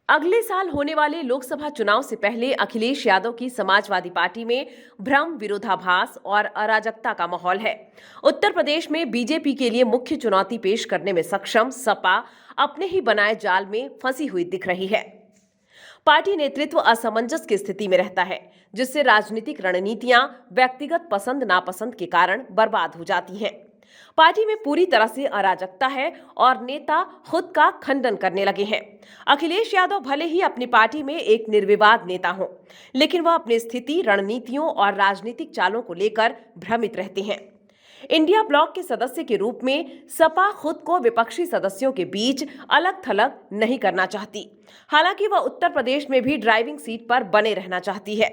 अगले साल होने वाले लोकसभा चुनाव से पहले अखिलेश यादव की समाजवादी पार्टी में भ्रम, विरोधाभास और अराजकता का माहौल है। उत्तर प्रदेश में बीजेपी के लिए मुख्य चुनौती पेश करने में सक्षम सपा अपने ही बनाए जाल में फंसी हुई दिख रही है। पार्टी नेतृत्व असमंजस की स्थिति में रहता है, जिससे राजनीतिक रणनीतियां व्यक्तिगत पसंद नापसंद के कारण बर्बाद हो जाती हैं। पार्टी में पूरी तरह से अराजकता है और नेता खुद का खंडन करने लगे हैं। अखिलेश यादव भले ही अपनी पार्टी में एक निर्विवाद नेता हों, लेकिन वह अपनी स्थिति, रणनीतियों और राजनीतिक चालों को लेकर भ्रमित रहते हैं। इंडिया ब्लॉक के सदस्य के रूप में सपा खुद को विपक्षी सदस्यों के बीच अलग थलग नहीं करना चाहती। हालांकि वह उत्तर प्रदेश में भी ड्राइविंग सीट पर बने रहना चाहती है।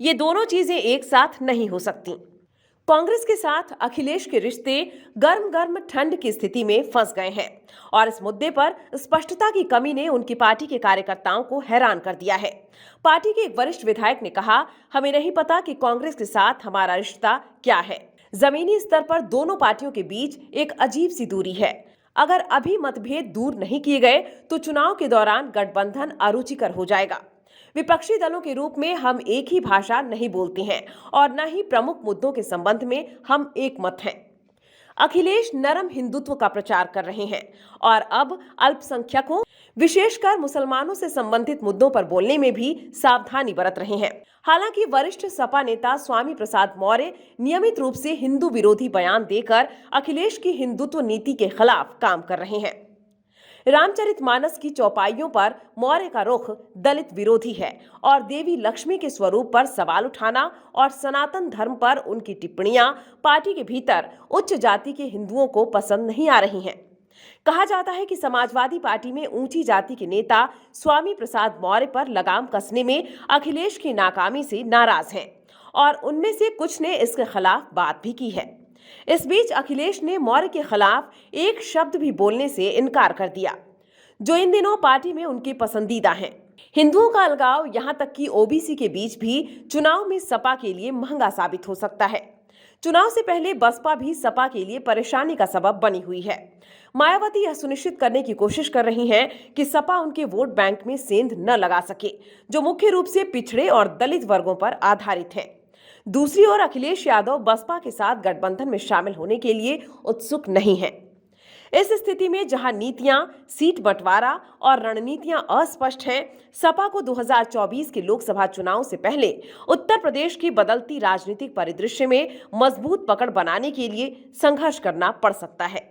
ये दोनों चीजें एक साथ नहीं हो सकती। कांग्रेस के साथ अखिलेश के रिश्ते गर्म गर्म ठंड की स्थिति में फंस गए हैं और इस मुद्दे पर स्पष्टता की कमी ने उनकी पार्टी के कार्यकर्ताओं को हैरान कर दिया है। पार्टी के एक वरिष्ठ विधायक ने कहा, हमें नहीं पता कि कांग्रेस के साथ हमारा रिश्ता क्या है। जमीनी स्तर पर दोनों पार्टियों के बीच एक अजीब सी दूरी है। अगर अभी मतभेद दूर नहीं किए गए तो चुनाव के दौरान गठबंधन अरुचिकर हो जाएगा। विपक्षी दलों के रूप में हम एक ही भाषा नहीं बोलते हैं और न ही प्रमुख मुद्दों के संबंध में हम एक मत हैं। अखिलेश नरम हिंदुत्व का प्रचार कर रहे हैं और अब अल्पसंख्यकों, विशेषकर मुसलमानों से संबंधित मुद्दों पर बोलने में भी सावधानी बरत रहे हैं। हालांकि वरिष्ठ सपा नेता स्वामी प्रसाद मौर्य नियमित रूप से हिंदू विरोधी बयान देकर अखिलेश की हिंदुत्व नीति के खिलाफ काम कर रहे हैं। रामचरितमानस की चौपाइयों पर मौर्य का रुख दलित विरोधी है और देवी लक्ष्मी के स्वरूप पर सवाल उठाना और सनातन धर्म पर उनकी टिप्पणियां पार्टी के भीतर उच्च जाति के हिंदुओं को पसंद नहीं आ रही हैं। कहा जाता है कि समाजवादी पार्टी में ऊंची जाति के नेता स्वामी प्रसाद मौर्य पर लगाम कसने में अखिलेश की नाकामी से नाराज हैं और उनमें से कुछ ने इसके खिलाफ बात भी की है। इस बीच अखिलेश ने मौर्य के खिलाफ एक शब्द भी बोलने से इनकार कर दिया, जो इन दिनों पार्टी में उनके पसंदीदा हैं। हिंदुओं का अलगाव यहां तक कि ओबीसी के बीच भी चुनाव में सपा के लिए महंगा साबित हो सकता है। चुनाव से पहले बसपा भी सपा के लिए परेशानी का सबब बनी हुई है। मायावती यह सुनिश्चित करने की कोशिश कर रही हैं कि सपा उनके वोट बैंक में सेंध न लगा सके, जो मुख्य रूप से पिछड़े और दलित वर्गों पर आधारित है। दूसरी ओर अखिलेश यादव बसपा के साथ गठबंधन में शामिल होने के लिए उत्सुक नहीं हैं। इस स्थिति में जहां नीतियां, सीट बंटवारा और रणनीतियां अस्पष्ट हैं, सपा को 2024 के लोकसभा चुनाव से पहले उत्तर प्रदेश की बदलती राजनीतिक परिदृश्य में मजबूत पकड़ बनाने के लिए संघर्ष करना पड़ सकता है।